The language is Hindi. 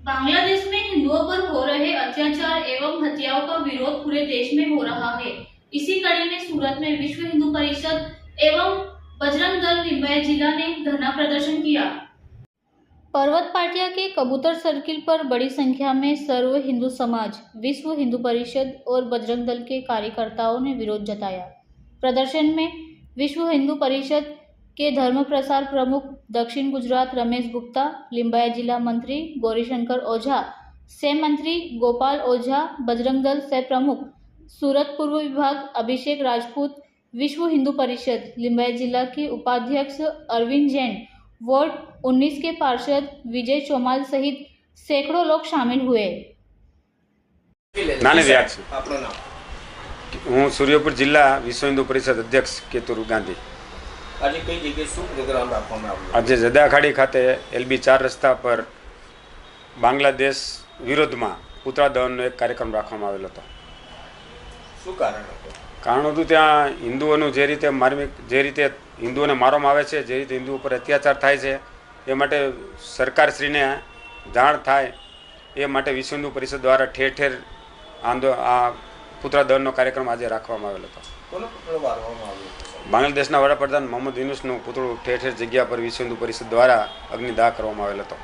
बांग्लादेश में हिंदुओं पर हो रहे अत्याचार एवं हत्याओं का विरोध पूरे देश में हो रहा है। इसी कड़ी में सूरत में विश्व हिंदू परिषद एवं बजरंग दल लिंबायत जिला ने धरना प्रदर्शन किया। पर्वत पाटिया के कबूतर सर्किल पर बड़ी संख्या में सर्व हिंदू समाज, विश्व हिंदू परिषद और बजरंग दल के कार्यकर्ताओं ने विरोध जताया। प्रदर्शन में विश्व हिंदू परिषद के धर्म प्रसार प्रमुख दक्षिण गुजरात रमेश गुप्ता, लिंबायत जिला मंत्री गौरीशंकर ओझा, सह मंत्री गोपाल ओझा, बजरंग दल सह प्रमुख सूरत पूर्व विभाग अभिषेक राजपूत, विश्व हिंदू परिषद लिंबायत जिला के उपाध्यक्ष अरविंद जैन, वार्ड 19 के पार्षद विजय चौमाल सहित सैकड़ों लोग शामिल हुए। हूँ सूर्यपुर जिला विश्व हिंदू परिषद अध्यक्ष केतुर गांधी। आज कई जगह शू प्रोग्राम राखवामां आव्यो? आज जदाखाड़ी खाते LB 4 रस्ता पर बांग्लादेश विरोध में पुतळा दहनનો एक कार्यक्रम राखवामां आवेलो हतो। શું કારણ હતું? કારણ હતું ત્યાં હિન્દુઓનું જે રીતે હિન્દુઓને મારવામાં આવે છે, જે રીતે હિન્દુઓ પર અત્યાચાર થાય છે, એ માટે સરકારશ્રીને જાણ થાય એ માટે વિશ્વ હિન્દુ પરિષદ દ્વારા ઠેર ઠેર આ પુતળા દહનનો કાર્યક્રમ આજે રાખવામાં આવેલો હતો। કોનો પુતળો વાળવામાં આવ્યો? બાંગ્લાદેશના વડાપ્રધાન મોહમ્મદ યુનુસનું પુતળું ઠેર ઠેર જગ્યા પર વિશ્વ હિન્દુ પરિષદ દ્વારા અગ્નિદાહ કરવામાં આવેલો હતો।